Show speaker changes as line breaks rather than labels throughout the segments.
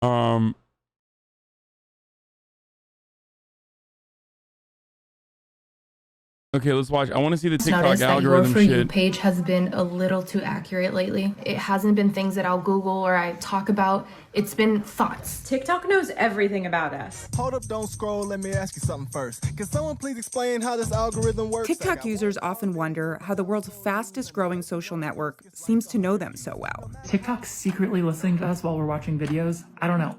Um, okay, let's watch. I want to see the TikTok
Notice that your
algorithm
For You
shit.
page has been a little too accurate lately. It hasn't been things that I'll Google or I talk about. It's been thoughts.
TikTok knows everything about us.
Hold up, don't scroll. Let me ask you something first. Can someone please explain how this algorithm works?
TikTok users often wonder how the world's fastest growing social network seems to know them so well.
TikTok's secretly listening to us while we're watching videos? I don't know.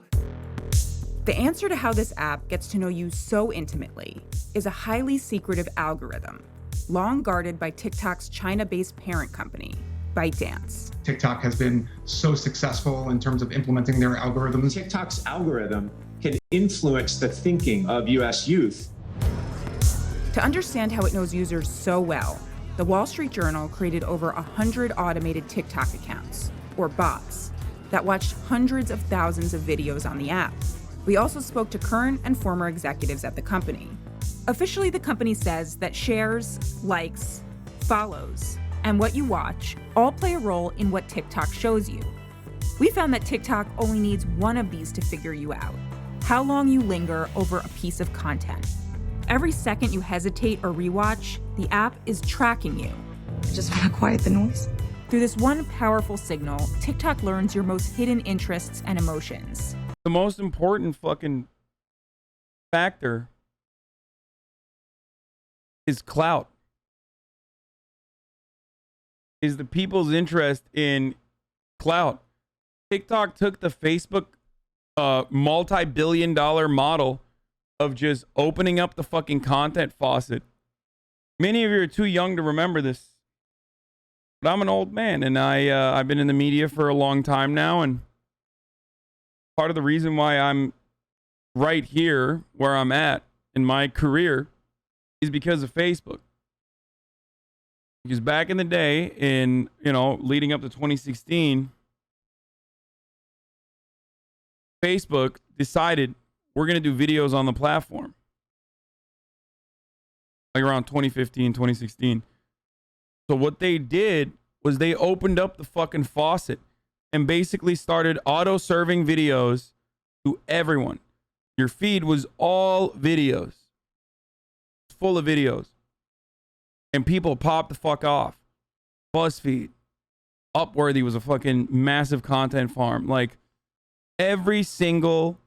The answer to how this app gets to know you so intimately is a highly secretive algorithm, long guarded by TikTok's China-based parent company, ByteDance.
TikTok has been so successful in terms of implementing their algorithms.
TikTok's algorithm can influence the thinking of US youth.
To understand how it knows users so well, the Wall Street Journal created over 100 automated TikTok accounts, or bots, that watched hundreds of thousands of videos on the app. We also spoke to current and former executives at the company. Officially, the company says that shares, likes, follows, and what you watch all play a role in what TikTok shows you. We found that TikTok only needs one of these to figure you out: how long you linger over a piece of content. Every second you hesitate or rewatch, the app is tracking you.
I just want to quiet the noise.
Through this one powerful signal, TikTok learns your most hidden interests and emotions.
The most important fucking factor is clout. Is the people's interest in clout. TikTok took the Facebook multi-billion-dollar model of just opening up the fucking content faucet. Many of you are too young to remember this, but I'm an old man, and I've been in the media for a long time now, and part of the reason why I'm right here where I'm at in my career is because of Facebook. Because back in the day, in, leading up to 2016, Facebook decided we're going to do videos on the platform. Like around 2015, 2016. So what they did was they opened up the fucking faucet and basically started auto-serving videos to everyone. Your feed was all videos. Full of videos. And people popped the fuck off. BuzzFeed. Upworthy was a fucking massive content farm. Like, every single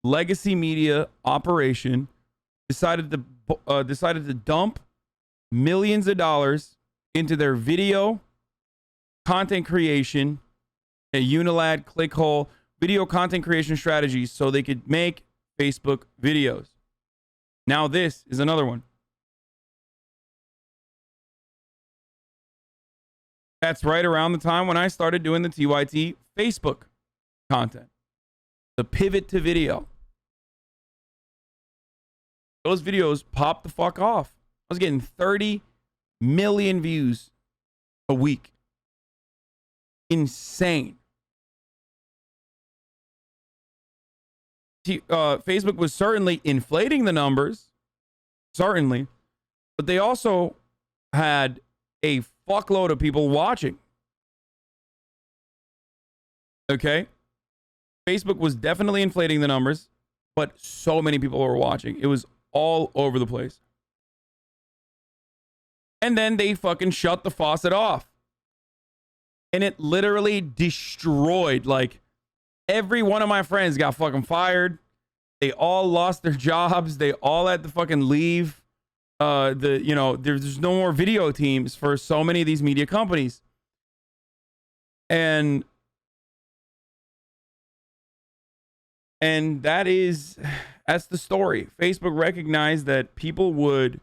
legacy media operation decided to dump millions of dollars into their video content creation, a Unilad, Clickhole, video content creation strategies so they could make Facebook videos. Now this is another one. That's right around the time when I started doing the TYT Facebook content. The pivot to video. Those videos popped the fuck off. I was getting 30 million views a week. Insane. Facebook was certainly inflating the numbers. Certainly. But they also had a fuckload of people watching. Okay? Facebook was definitely inflating the numbers, but so many people were watching. It was all over the place. And then they fucking shut the faucet off. And it literally destroyed, like, every one of my friends got fucking fired. They all lost their jobs. They all had to fucking leave. There's no more video teams for so many of these media companies. And that's the story. Facebook recognized that people would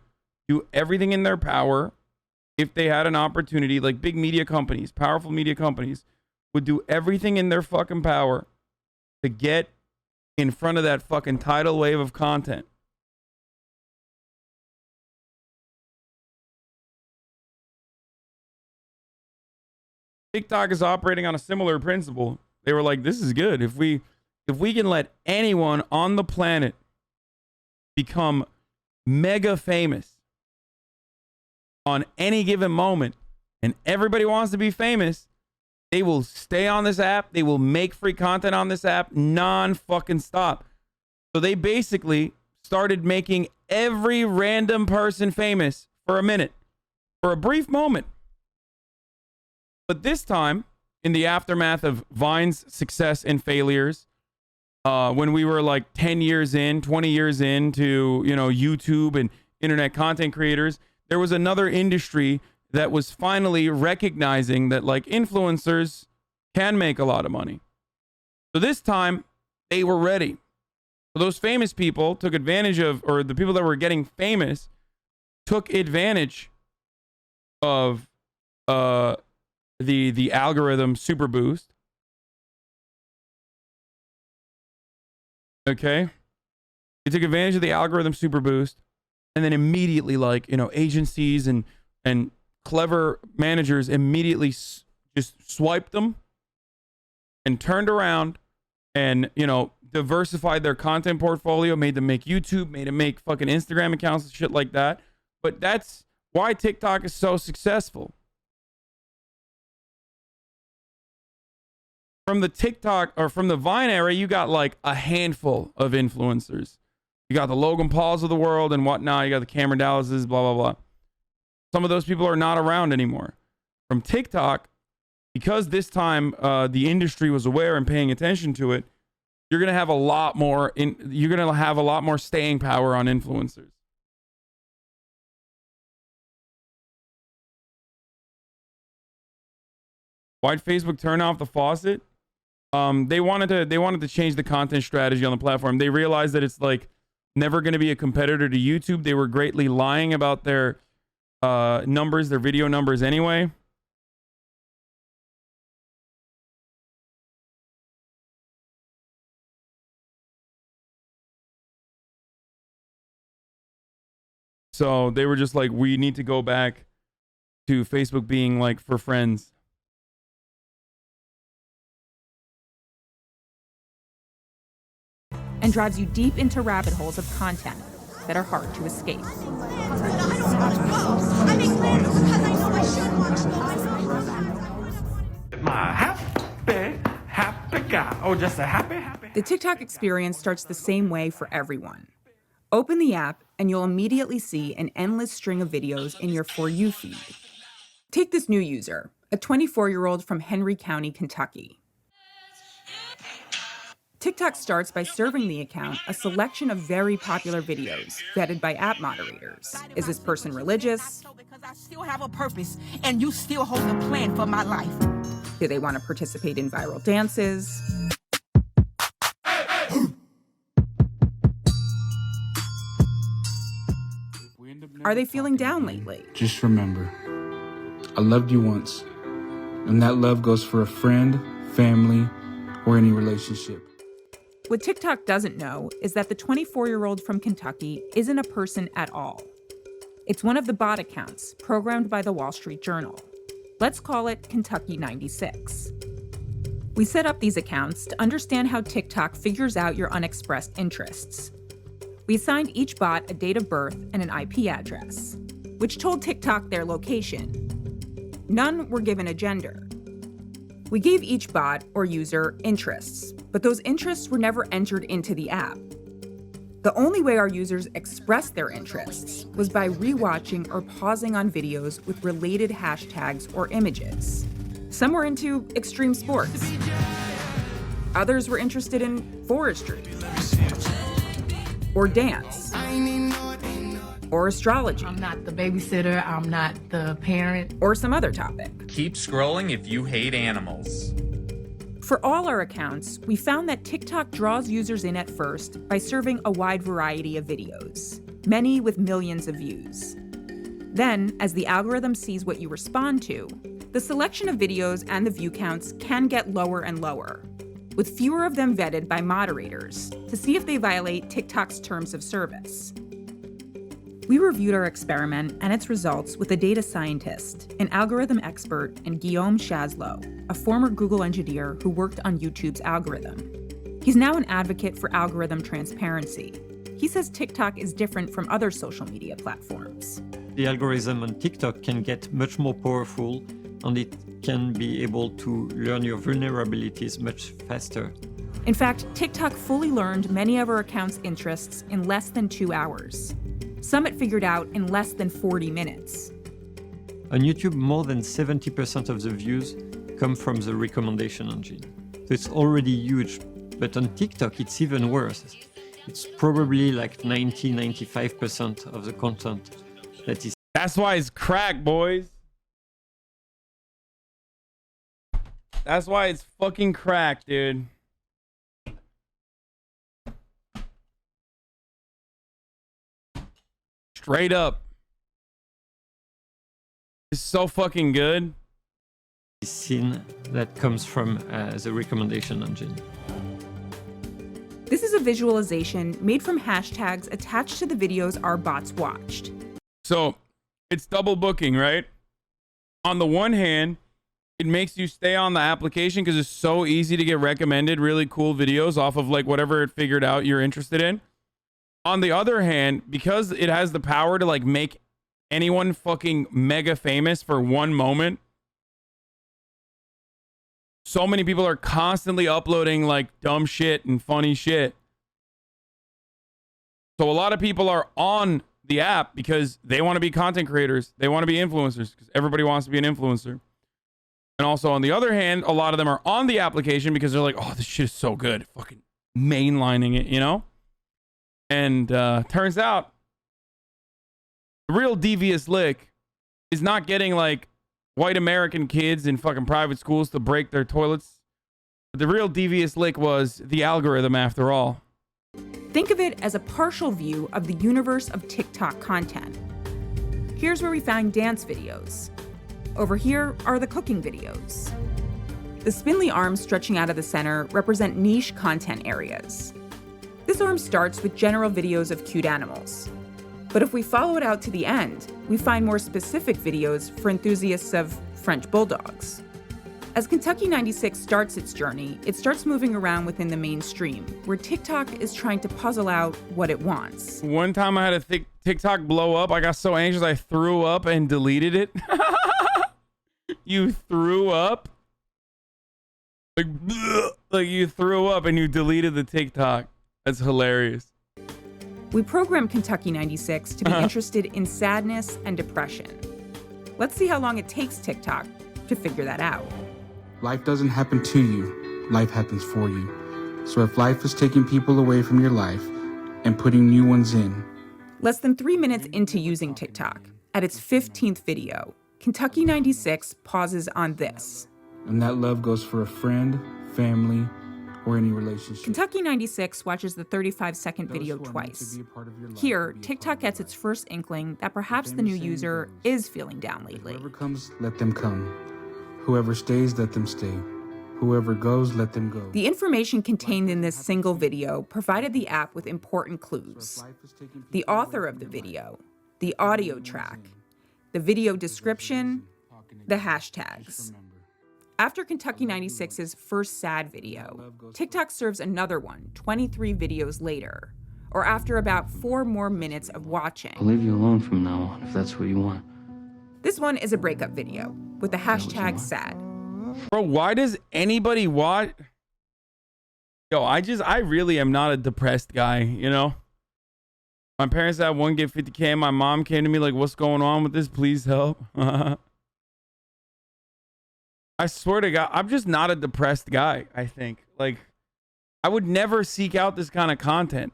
do everything in their power if they had an opportunity, like big media companies, powerful media companies, would do everything in their fucking power to get in front of that fucking tidal wave of content. TikTok is operating on a similar principle. They were like, this is good. If we can let anyone on the planet become mega famous on any given moment, and everybody wants to be famous, They will stay on this app. They will make free content on this app non-fucking stop. So they basically started making every random person famous for a minute, for a brief moment. But this time, in the aftermath of Vine's success and failures, when we were like 10 years in, 20 years into, YouTube and internet content creators, there was another industry that was finally recognizing that like influencers can make a lot of money. So this time they were ready. So those famous people took advantage of, or the people that were getting famous took advantage of the algorithm super boost. Okay. They took advantage of the algorithm super boost, and then immediately, like, agencies and clever managers immediately just swiped them and turned around and, diversified their content portfolio, made them make YouTube, made them make fucking Instagram accounts and shit like that. But that's why TikTok is so successful. From the TikTok or from the Vine era, you got like a handful of influencers. You got the Logan Pauls of the world and whatnot. You got the Cameron Dallases, blah, blah, blah. Some of those people are not around anymore. From TikTok, because this time the industry was aware and paying attention to it, you're gonna have a lot more staying power on influencers. Why'd Facebook turn off the faucet? They wanted to change the content strategy on the platform. They realized that it's like never going to be a competitor to YouTube. They were greatly lying about their numbers, their video numbers anyway. So they were just like, we need to go back to Facebook being like for friends.
And drives you deep into rabbit holes of content that are hard to escape.
Happy guy. Oh, just a happy.
The TikTok experience starts the same way for everyone. Open the app and you'll immediately see an endless string of videos in your For You feed. Take this new user, a 24-year-old from Henry County, Kentucky. TikTok starts by serving the account a selection of very popular videos vetted by app moderators. Is this person religious?
Because I still have a purpose and you still hold a plan for my life.
Do they want to participate in viral dances? Are they feeling down lately?
Just remember, I loved you once, and that love goes for a friend, family, or any relationship.
What TikTok doesn't know is that the 24-year-old from Kentucky isn't a person at all. It's one of the bot accounts programmed by the Wall Street Journal. Let's call it Kentucky 96. We set up these accounts to understand how TikTok figures out your unexpressed interests. We assigned each bot a date of birth and an IP address, which told TikTok their location. None were given a gender. We gave each bot or user interests, but those interests were never entered into the app. The only way our users expressed their interests was by rewatching or pausing on videos with related hashtags or images. Some were into extreme sports. Others were interested in forestry, or dance, or astrology.
I'm not the babysitter, I'm not the parent.
Or some other topic.
Keep scrolling if you hate animals.
For all our accounts, we found that TikTok draws users in at first by serving a wide variety of videos, many with millions of views. Then, as the algorithm sees what you respond to, the selection of videos and the view counts can get lower and lower, with fewer of them vetted by moderators to see if they violate TikTok's terms of service. We reviewed our experiment and its results with a data scientist, an algorithm expert, and Guillaume Chasleau, a former Google engineer who worked on YouTube's algorithm. He's now an advocate for algorithm transparency. He says TikTok is different from other social media platforms.
The algorithm on TikTok can get much more powerful, and it can be able to learn your vulnerabilities much faster.
In fact, TikTok fully learned many of our account's interests in less than 2 hours. Some it figured out in less than 40 minutes.
On YouTube, more than 70% of the views come from the recommendation engine. So it's already huge, but on TikTok, it's even worse. It's probably like 95% of the content that is.
That's why it's crack, boys. That's why it's fucking crack, dude. Straight up. It's so fucking good.
Scene that comes from the recommendation engine.
This is a visualization made from hashtags attached to the videos our bots watched.
So it's double booking, right? On the one hand, it makes you stay on the application because it's so easy to get recommended really cool videos off of like whatever it figured out you're interested in. On the other hand, because it has the power to like make anyone fucking mega famous for one moment, so many people are constantly uploading like dumb shit and funny shit. So a lot of people are on the app because they want to be content creators. They want to be influencers because everybody wants to be an influencer. And also on the other hand, a lot of them are on the application because they're like, oh, this shit is so good. Fucking mainlining it, you know? And turns out the real devious lick is not getting like white American kids in fucking private schools to break their toilets. But the real devious lick was the algorithm after all.
Think of it as a partial view of the universe of TikTok content. Here's where we find dance videos. Over here are the cooking videos. The spindly arms stretching out of the center represent niche content areas. This arm starts with general videos of cute animals. But if we follow it out to the end, we find more specific videos for enthusiasts of French bulldogs. As Kentucky 96 starts its journey, it starts moving around within the mainstream, where TikTok is trying to puzzle out what it wants.
One time I had a TikTok blow up. I got so anxious I threw up and deleted it. You threw up? Like, bleh, like you threw up and you deleted the TikTok. That's hilarious.
We programmed Kentucky 96 to be interested in sadness and depression. Let's see how long it takes TikTok to figure that out.
Life doesn't happen to you, life happens for you. So if life is taking people away from your life and putting new ones in.
Less than 3 minutes into using TikTok, at its 15th video, Kentucky 96 pauses on this.
And that love goes for a friend, family, or any relationship.
Kentucky 96 watches the 35-second video twice. Here, TikTok gets its first inkling that perhaps the new user is feeling down lately.
Whoever comes, let them come. Whoever stays, let them stay. Whoever goes, let them go.
The information contained in this single video provided the app with important clues. The author of the video, the audio track, the video description, the hashtags. After Kentucky 96's first sad video, TikTok serves another one 23 videos later, or after about 4 more minutes of watching.
I'll leave you alone from now on if that's what you want.
This one is a breakup video with the hashtag sad.
Bro, why does anybody watch? Yo, I really am not a depressed guy, you know? My parents had one get 50K and my mom came to me like, what's going on with this? Please help. I swear to God, I'm just not a depressed guy, I think. Like, I would never seek out this kind of content.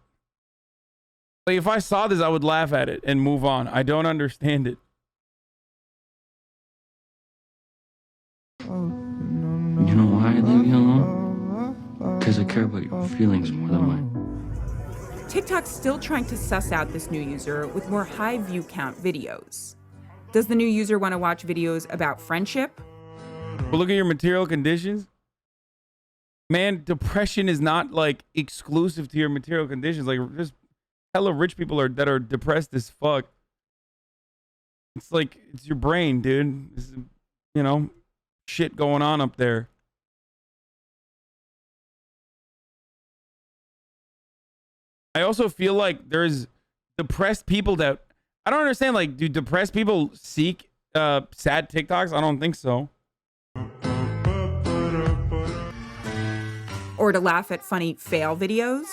Like, if I saw this, I would laugh at it and move on. I don't understand it.
You know why I leave you alone? Because I care about your feelings more than mine.
TikTok's still trying to suss out this new user with more high view count videos. Does the new user want to watch videos about friendship?
But look at your material conditions. Man, depression is not like exclusive to your material conditions. Like, there's hella rich people that are depressed as fuck. It's like, it's your brain, dude. It's, you know, shit going on up there. I also feel like there's depressed people that I don't understand. Like, do depressed people seek sad TikToks? I don't think so.
Or to laugh at funny fail videos?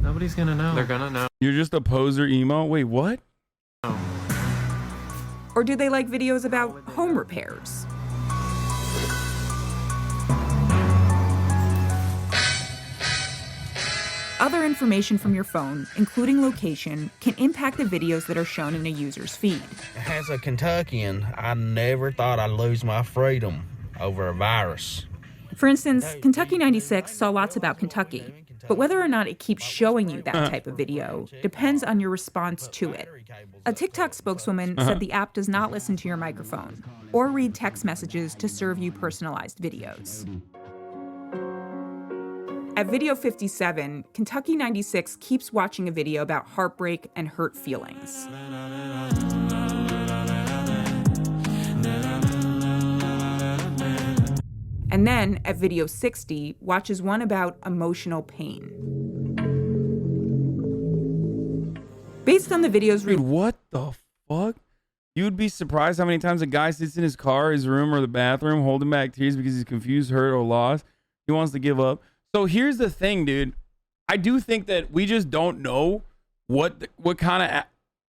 Nobody's gonna know.
They're gonna know.
You're just a poser emo? Wait, what?
Or do they like videos about home repairs? Other information from your phone, including location, can impact the videos that are shown in a user's feed.
As a Kentuckian, I never thought I'd lose my freedom over a virus.
For instance, Kentucky 96 saw lots about Kentucky, but whether or not it keeps showing you that type of video depends on your response to it. A TikTok spokeswoman said the app does not listen to your microphone or read text messages to serve you personalized videos. At video 57, Kentucky 96 keeps watching a video about heartbreak and hurt feelings. And then, at video 60, watches one about emotional pain. Based on the videos...
Dude, what the fuck? You'd be surprised how many times a guy sits in his car, his room, or the bathroom holding back tears because he's confused, hurt, or lost. He wants to give up. So here's the thing, dude. I do think that we just don't know what kind of...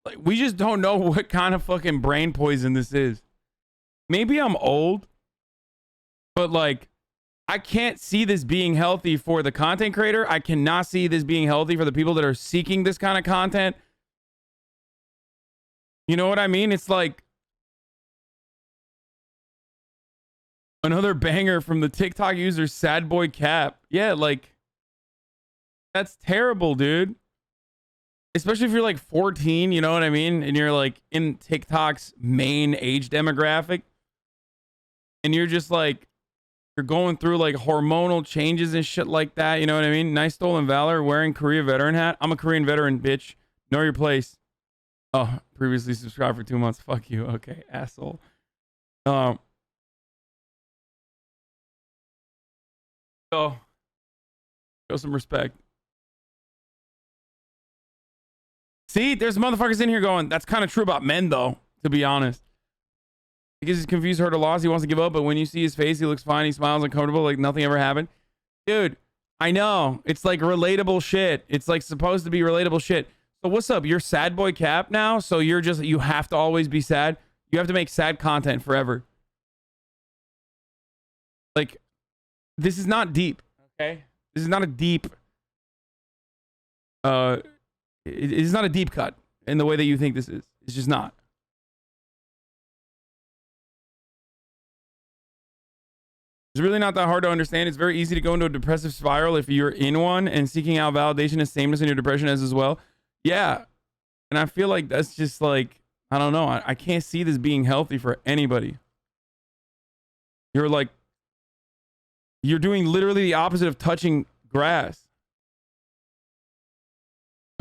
Like, we just don't know what kind of fucking brain poison this is. Maybe I'm old, but like, I can't see this being healthy for the content creator. I cannot see this being healthy for the people that are seeking this kind of content. You know what I mean? It's like another banger from the TikTok user Sad Boy Cap. Yeah, like, that's terrible, dude. Especially if you're like 14, you know what I mean? And you're like in TikTok's main age demographic. And you're just like, you're going through like hormonal changes and shit like that. You know what I mean? Nice stolen valor, wearing Korea veteran hat. I'm a Korean veteran, bitch. Know your place. Oh, previously subscribed for 2 months. Fuck you. Okay, asshole. So show some respect. See, there's motherfuckers in here going, that's kind of true about men, though, to be honest. Because he's confused, hurt, or lost. He wants to give up, but when you see his face, he looks fine. He smiles uncomfortable, like nothing ever happened. Dude, I know. It's like relatable shit. It's like supposed to be relatable shit. So what's up? You're Sad Boy Cap now? So you're just, you have to always be sad? You have to make sad content forever. Like, this is not deep, okay? This is not a deep... It's not a deep cut in the way that you think this is. It's just not. It's really not that hard to understand. It's very easy to go into a depressive spiral if you're in one, and seeking out validation and sameness in your depression as well. Yeah. And I feel like that's just like, I don't know. I can't see this being healthy for anybody. You're like, you're doing literally the opposite of touching grass.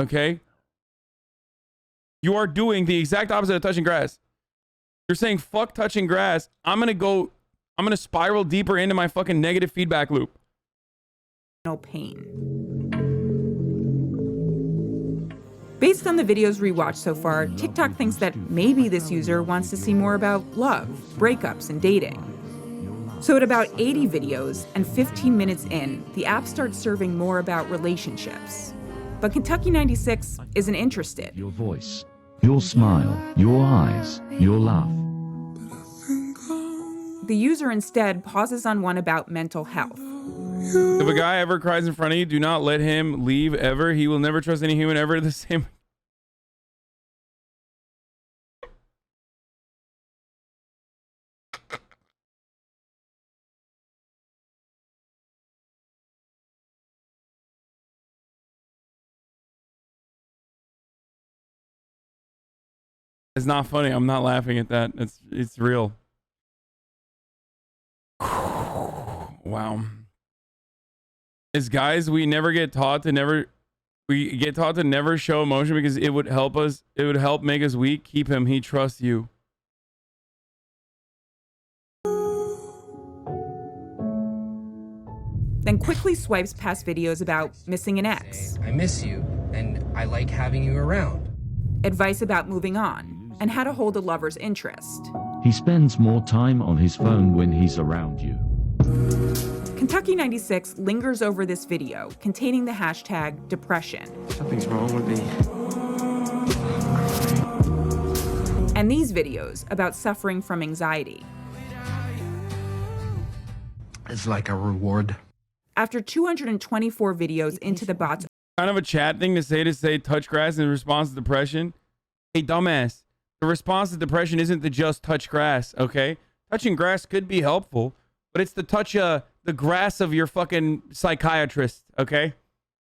Okay? You are doing the exact opposite of touching grass. You're saying, fuck touching grass. I'm going to spiral deeper into my fucking negative feedback loop.
No pain. Based on the videos rewatched so far, TikTok thinks that maybe this user wants to see more about love, breakups, and dating. So at about 80 videos and 15 minutes in, the app starts serving more about relationships. But Kentucky 96 isn't interested.
Your voice, your smile, your eyes, your laugh.
The user instead pauses on one about mental health.
If a guy ever cries in front of you, do not let him leave ever. He will never trust any human ever the same. It's not funny. I'm not laughing at that. It's real. Wow. As guys, we get taught to never show emotion because it would help us. It would help make us weak. Keep him. He trusts you.
Then quickly swipes past videos about missing an ex.
I miss you, and I like having you around.
Advice about moving on, and how to hold a lover's interest.
He spends more time on his phone when he's around you.
Kentucky 96 lingers over this video containing the hashtag depression.
Something's wrong with me.
And these videos about suffering from anxiety.
It's like a reward.
After 224 videos into the bot's
Kind of a chat thing to say touch grass in response to depression. Hey, dumbass. The response to depression isn't to just touch grass, okay? Touching grass could be helpful, but it's to touch the grass of your fucking psychiatrist, okay?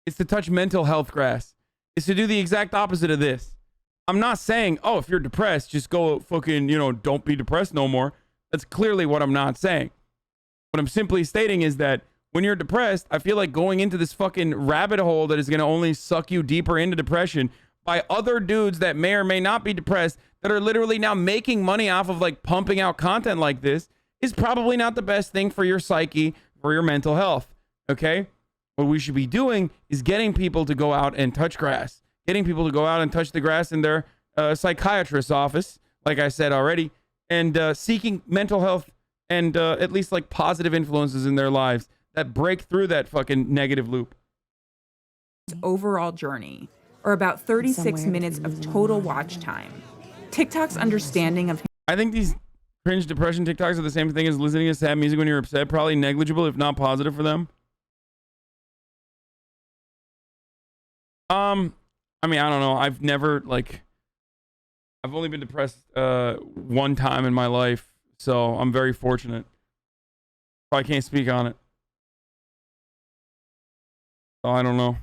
It's to touch mental health grass. It's to do the exact opposite of this. I'm not saying, oh, if you're depressed, just go fucking, don't be depressed no more. That's clearly what I'm not saying. What I'm simply stating is that when you're depressed, I feel like going into this fucking rabbit hole that is going to only suck you deeper into depression by other dudes that may or may not be depressed that are literally now making money off of like pumping out content like this is probably not the best thing for your psyche, for your mental health. Okay? What we should be doing is getting people to go out and touch grass, getting people to go out and touch the grass in their psychiatrist's office, like I said already, and seeking mental health and at least like positive influences in their lives that break through that fucking negative loop.
Overall journey, or about 36 minutes of total watch time. TikTok's understanding of...
I think these cringe depression TikToks are the same thing as listening to sad music when you're upset. Probably negligible, if not positive for them. I mean, I don't know. I've never, I've only been depressed one time in my life, so I'm very fortunate. So I can't speak on it. So I don't know.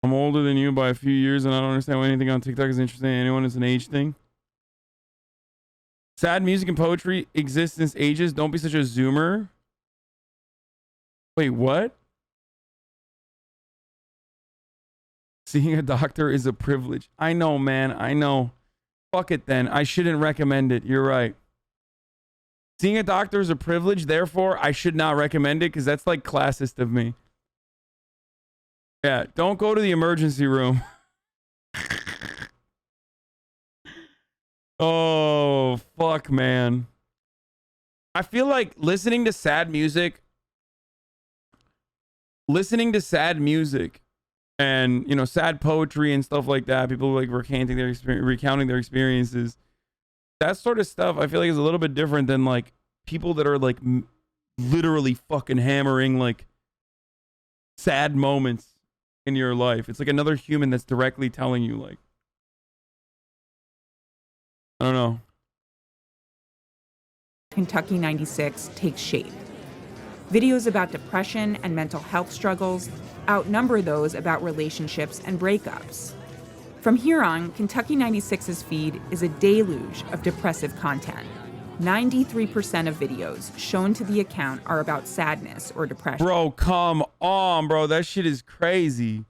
I'm older than you by a few years, and I don't understand why anything on TikTok is interesting to anyone. It's an age thing. Sad music and poetry exist since ages. Don't be such a zoomer. Wait, what? Seeing a doctor is a privilege. I know, man. I know. Fuck it then. I shouldn't recommend it. You're right. Seeing a doctor is a privilege. Therefore, I should not recommend it because that's like classist of me. Yeah, don't go to the emergency room. Oh, fuck, man. I feel like listening to sad music and, sad poetry and stuff like that, people like recounting their experiences, that sort of stuff, I feel like is a little bit different than like people that are like literally fucking hammering like sad moments in your life. It's like another human that's directly telling you, like, I don't know.
Kentucky 96 takes shape. Videos about depression and mental health struggles outnumber those about relationships and breakups. From here on, Kentucky 96's feed is a deluge of depressive content. 93% of videos shown to the account are about sadness or depression.
Bro, come on, bro. That shit is crazy.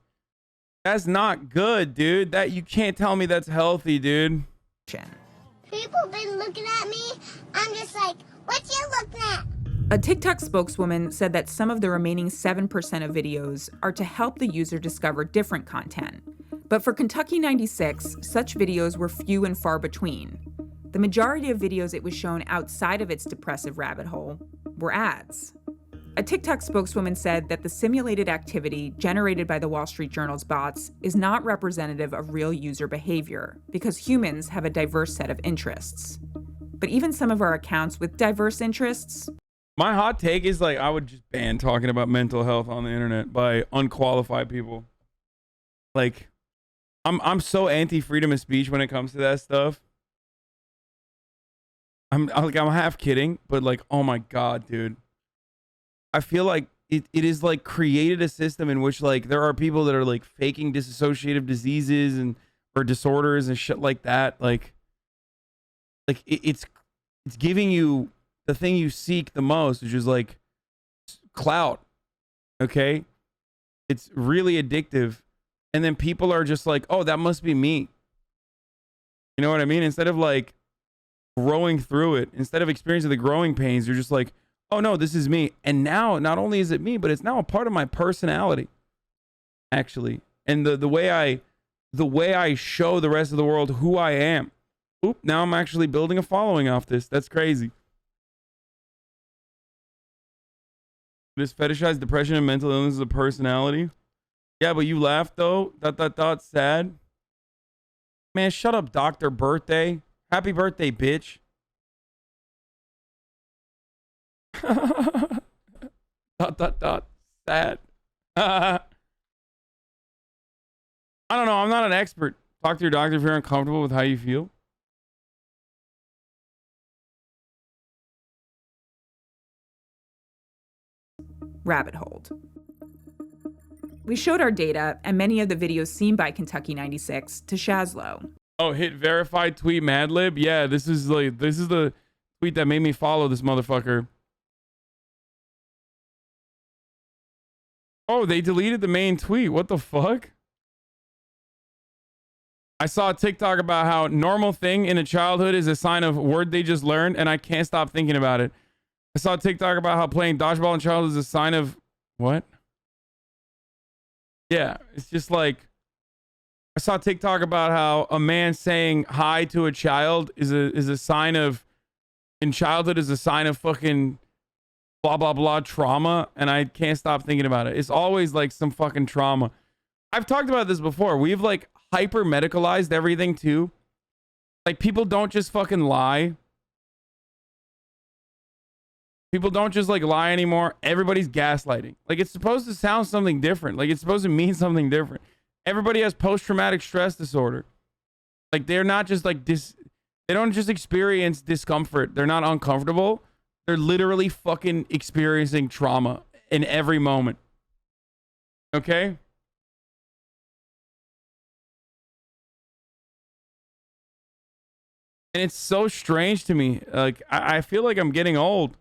That's not good, dude. That you can't tell me that's healthy, dude.
People been looking at me. I'm just like, what you looking at?
A TikTok spokeswoman said that some of the remaining 7% of videos are to help the user discover different content. But for Kentucky 96, such videos were few and far between. The majority of videos it was shown outside of its depressive rabbit hole were ads. A TikTok spokeswoman said that the simulated activity generated by the Wall Street Journal's bots is not representative of real user behavior because humans have a diverse set of interests. But even some of our accounts with diverse interests...
My hot take is like I would just ban talking about mental health on the internet by unqualified people. Like, I'm so anti-freedom of speech when it comes to that stuff. I'm half kidding, but like, oh my God, dude. I feel like it is like created a system in which like there are people that are like faking dissociative diseases and or disorders and shit like that. Like it's giving you the thing you seek the most, which is like clout. Okay. It's really addictive. And then people are just like, oh, that must be me. You know what I mean? Instead of like growing through it, instead of experiencing the growing pains, you're just like, oh no, this is me. And now not only is it me, but it's now a part of my personality, actually. And the way I show the rest of the world who I am, Oop, now I'm actually building a following off this. That's crazy. This fetishized depression and mental illness as a personality. Yeah, but you laughed though. Sad. Man, shut up, Dr. Birthday. Happy birthday, bitch. Sad. I don't know. I'm not an expert. Talk to your doctor if you're uncomfortable with how you feel.
Rabbit hole. We showed our data and many of the videos seen by Kentucky 96 to Shazlo.
Oh, hit verified tweet Madlib. Yeah, this is the tweet that made me follow this motherfucker. Oh, they deleted the main tweet. What the fuck? I saw a TikTok about how normal thing in a childhood is a sign of word they just learned, and I can't stop thinking about it. I saw a TikTok about how playing dodgeball in childhood is a sign of what? Yeah, it's just like I saw a TikTok about how a man saying hi to a child is a sign of in childhood is a sign of fucking blah blah blah trauma, and I can't stop thinking about it. It's always like some fucking trauma. I've talked about this before. We've like hyper medicalized everything too. Like people don't just fucking lie. People don't just like lie anymore. Everybody's gaslighting. Like it's supposed to sound something different. Like it's supposed to mean something different. Everybody has post-traumatic stress disorder. Like they're not just like they don't just experience discomfort. They're not uncomfortable. They're literally fucking experiencing trauma in every moment. Okay? And it's so strange to me. Like I feel like I'm getting old.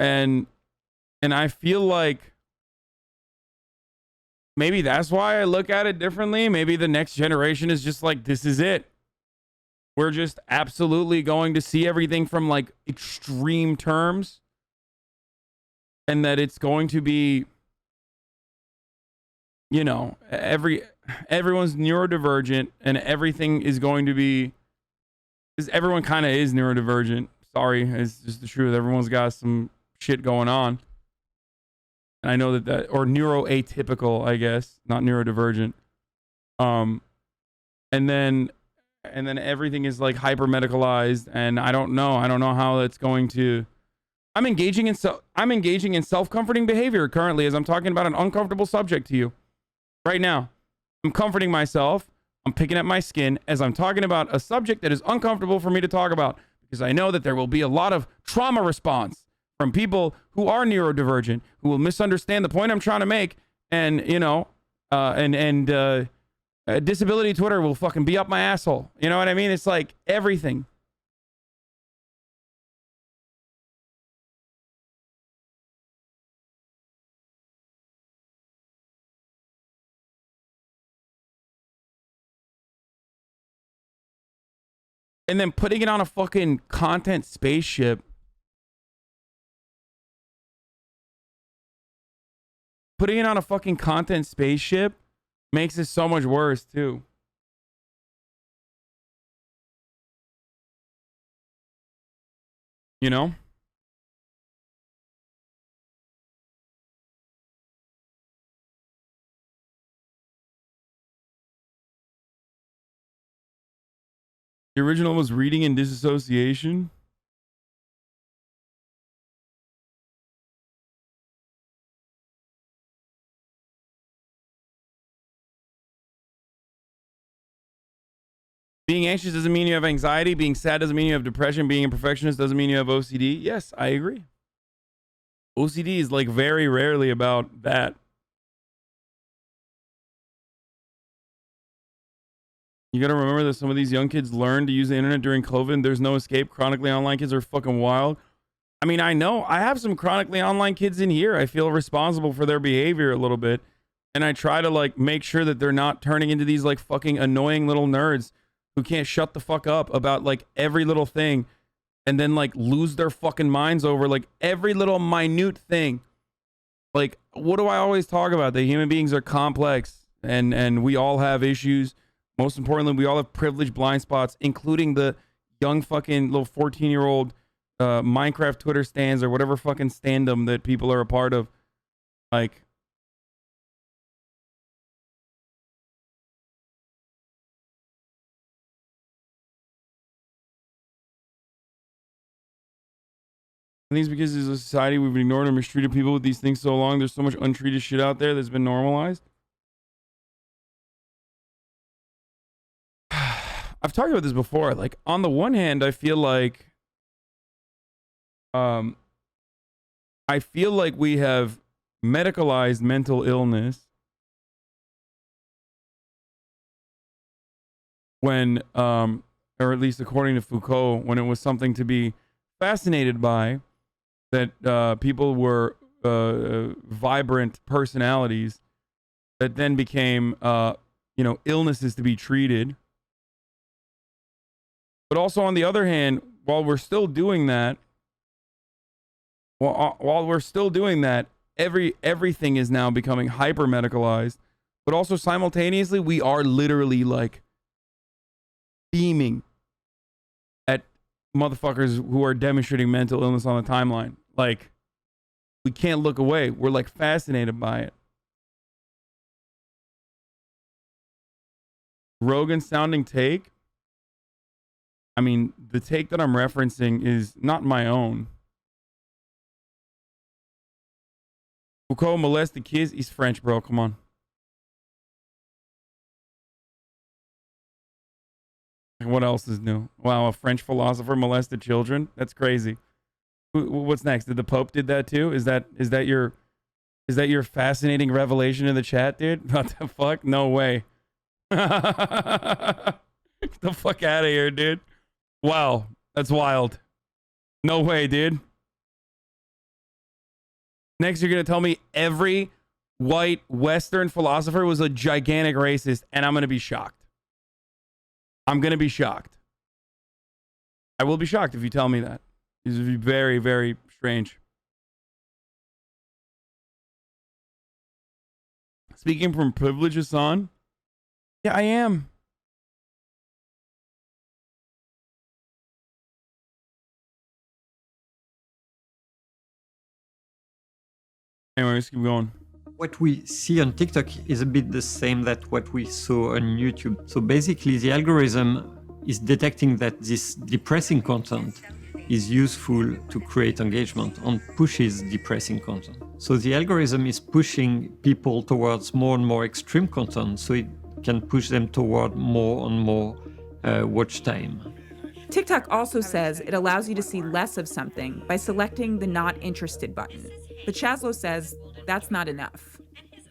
And I feel like maybe that's why I look at it differently. Maybe the next generation is just like, this is it. We're just absolutely going to see everything from like extreme terms. And that it's going to be, you know, everyone's neurodivergent and everything is going to be, because everyone kind of is neurodivergent. Sorry, it's just the truth. Everyone's got some shit going on. And I know that or neuroatypical, I guess, not neurodivergent. And then everything is like hyper medicalized, and I don't know how that's going to. I'm engaging in self-comforting behavior currently as I'm talking about an uncomfortable subject to you right now. I'm comforting myself. I'm picking at my skin as I'm talking about a subject that is uncomfortable for me to talk about, because I know that there will be a lot of trauma response from people who are neurodivergent, who will misunderstand the point I'm trying to make, and you know, disability Twitter will fucking be up my asshole. You know what I mean? It's like everything. And then putting it on a fucking content spaceship. Putting it on a fucking content spaceship makes it so much worse too. You know? The original was reading and disassociation. Being anxious doesn't mean you have anxiety. Being sad doesn't mean you have depression. Being a perfectionist doesn't mean you have OCD. Yes, I agree. OCD is like very rarely about that. You gotta remember that some of these young kids learn to use the internet during COVID. There's no escape. Chronically online kids are fucking wild. I mean, I know I have some chronically online kids in here. I feel responsible for their behavior a little bit. And I try to like make sure that they're not turning into these like fucking annoying little nerds who can't shut the fuck up about like every little thing and then like lose their fucking minds over like every little minute thing. Like, what do I always talk about? That human beings are complex and we all have issues. Most importantly, we all have privileged blind spots, including the young fucking little 14-year-old Minecraft Twitter stands or whatever fucking standum that people are a part of. Like, I think it's because as a society we've ignored and mistreated people with these things so long. There's so much untreated shit out there that's been normalized. I've talked about this before. Like, on the one hand, I feel like we have medicalized mental illness when or at least according to Foucault, when it was something to be fascinated by, that people were vibrant personalities that then became illnesses to be treated. But also, on the other hand, while we're still doing that, everything is now becoming hyper medicalized. But also simultaneously, we are literally like beaming at motherfuckers who are demonstrating mental illness on the timeline. Like, we can't look away. We're like fascinated by it. Rogan sounding take. I mean, the take that I'm referencing is not my own. Foucault molested kids. He's French, bro. Come on. What else is new? Wow, a French philosopher molested children? That's crazy. What's next? Did the Pope did that too? Is that your fascinating revelation in the chat, dude? What the fuck? No way. Get the fuck out of here, dude. Wow, that's wild. No way, dude. Next, you're gonna tell me every white Western philosopher was a gigantic racist, and I'm gonna be shocked. I'm gonna be shocked. I will be shocked if you tell me that. This would be very, very strange. Speaking from privilege, Hasan. Yeah, I am. Anyway, let's keep going.
What we see on TikTok is a bit the same that what we saw on YouTube. So basically, the algorithm is detecting that this depressing content is useful to create engagement and pushes depressing content. So the algorithm is pushing people towards more and more extreme content, so it can push them toward more and more watch time.
TikTok also says it allows you to see less of something by selecting the not interested button. But Chaslow says that's not enough.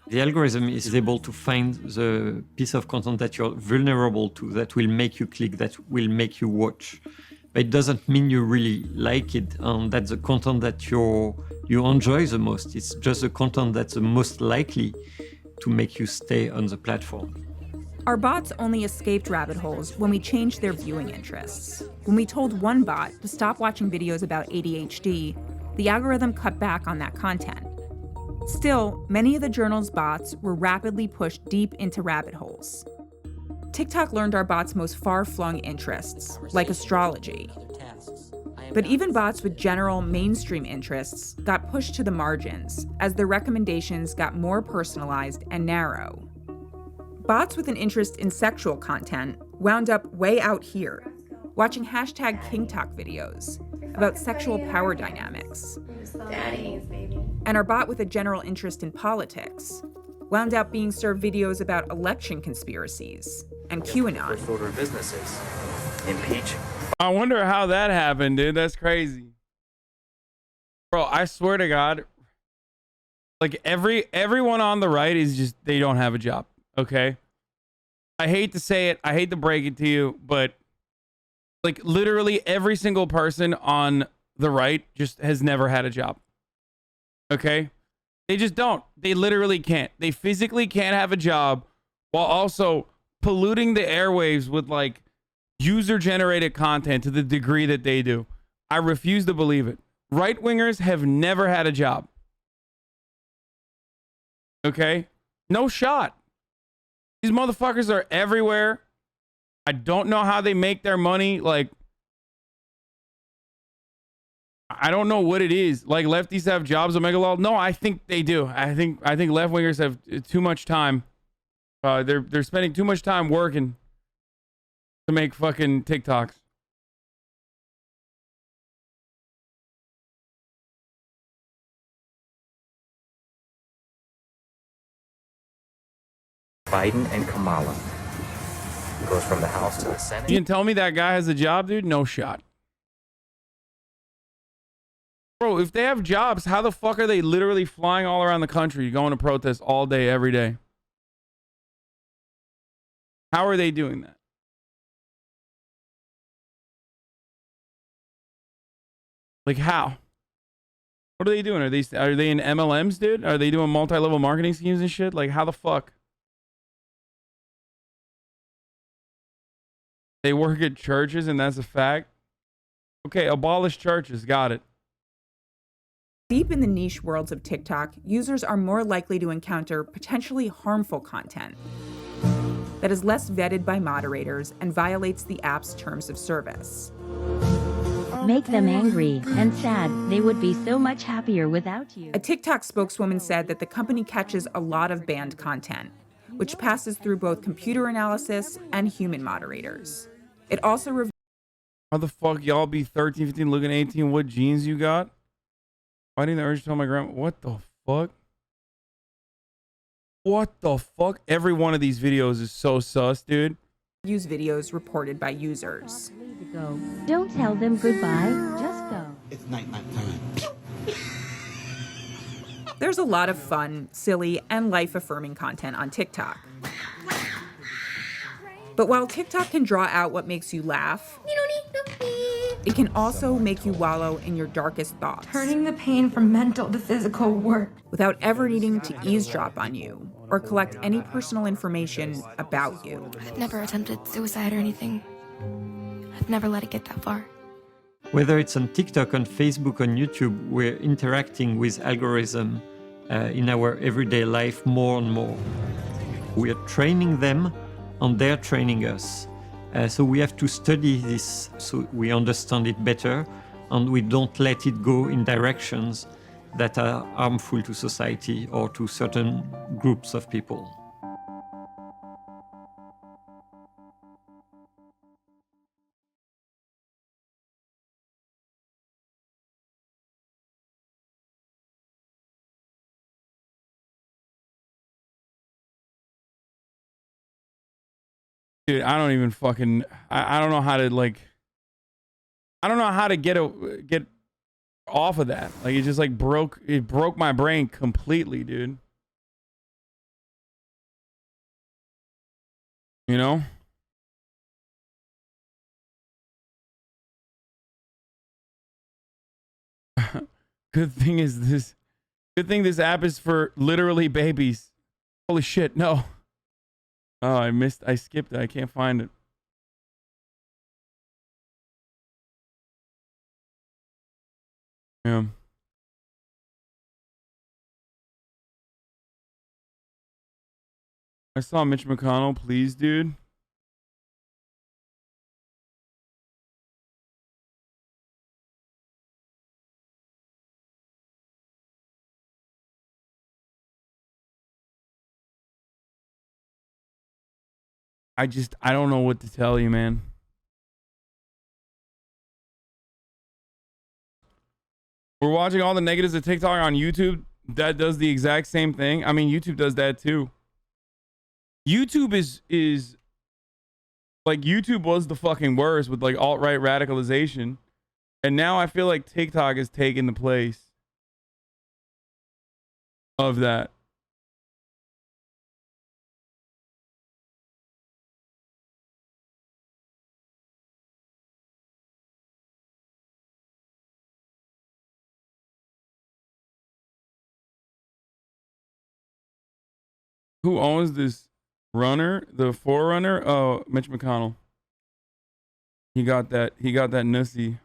The algorithm is able to find the piece of content that you're vulnerable to, that will make you click, that will make you watch. But it doesn't mean you really like it, and that's the content that you enjoy the most. It's just the content that's the most likely to make you stay on the platform.
Our bots only escaped rabbit holes when we changed their viewing interests. When we told one bot to stop watching videos about ADHD, the algorithm cut back on that content. Still, many of the journal's bots were rapidly pushed deep into rabbit holes. TikTok learned our bots' most far-flung interests, like astrology. But even bots with general mainstream interests got pushed to the margins as their recommendations got more personalized and narrow. Bots with an interest in sexual content wound up way out here, watching #KingTalk videos about sexual power dynamics. And our bot with a general interest in politics wound up being served videos about election conspiracies and QAnon.
First order of business is impeach.
I wonder how that happened, dude. That's crazy. Bro, I swear to God, like everyone on the right is just, they don't have a job. Okay? I hate to say it, I hate to break it to you, but like literally every single person on the right just has never had a job. Okay? They just don't. They literally can't. They physically can't have a job while also polluting the airwaves with like user-generated content to the degree that they do. I refuse to believe it. Right-wingers have never had a job. Okay? No shot. These motherfuckers are everywhere. I don't know how they make their money. Like, I don't know what it is. Like, lefties have jobs at Megalol. No, I think they do. I think left wingers have too much time. They're spending too much time working to make fucking TikToks.
Biden and Kamala. Goes from the House to the Senate.
You can tell me that guy has a job, dude? No shot. Bro, if they have jobs, how the fuck are they literally flying all around the country, going to protest all day, every day? How are they doing that? Like, how? What are they doing? Are they in MLMs, dude? Are they doing multi-level marketing schemes and shit? Like, how the fuck? They work at churches, and that's a fact. Okay, abolish churches. Got it.
Deep in the niche worlds of TikTok, users are more likely to encounter potentially harmful content that is less vetted by moderators and violates the app's terms of service.
Make them angry and sad. They would be so much happier without you.
A TikTok spokeswoman said that the company catches a lot of banned content, which passes through both computer analysis and human moderators. It also
How the fuck y'all be 13, 15, looking 18? What genes you got? Fighting the urge to tell my grandma. What the fuck? What the fuck? Every one of these videos is so sus, dude.
Use videos reported by users.
Don't tell them goodbye, just go.
It's night time.
There's a lot of fun, silly, and life-affirming content on TikTok. But while TikTok can draw out what makes you laugh, it can also make you wallow in your darkest thoughts.
Turning the pain from mental to physical work.
Without ever needing to eavesdrop on you or collect any personal information about you.
I've never attempted suicide or anything. I've never let it get that far.
Whether it's on TikTok, on Facebook, on YouTube, we're interacting with algorithm in our everyday life more and more. We are training them and they're training us. So we have to study this so we understand it better and we don't let it go in directions that are harmful to society or to certain groups of people.
Dude, I don't even fucking... I don't know how to, like... I don't know how to get off of that. Like, it just, like, broke my brain completely, dude. You know? Good thing this app is for literally babies. Holy shit, no. Oh, I skipped it. I can't find it. Yeah. I saw Mitch McConnell, please, dude. I don't know what to tell you, man. We're watching all the negatives of TikTok on YouTube. That does the exact same thing. I mean, YouTube does that too. YouTube is like, YouTube was the fucking worst with like alt-right radicalization. And now I feel like TikTok has taken the place of that. Who owns this runner? The Forerunner? Oh, Mitch McConnell. He got that nussy.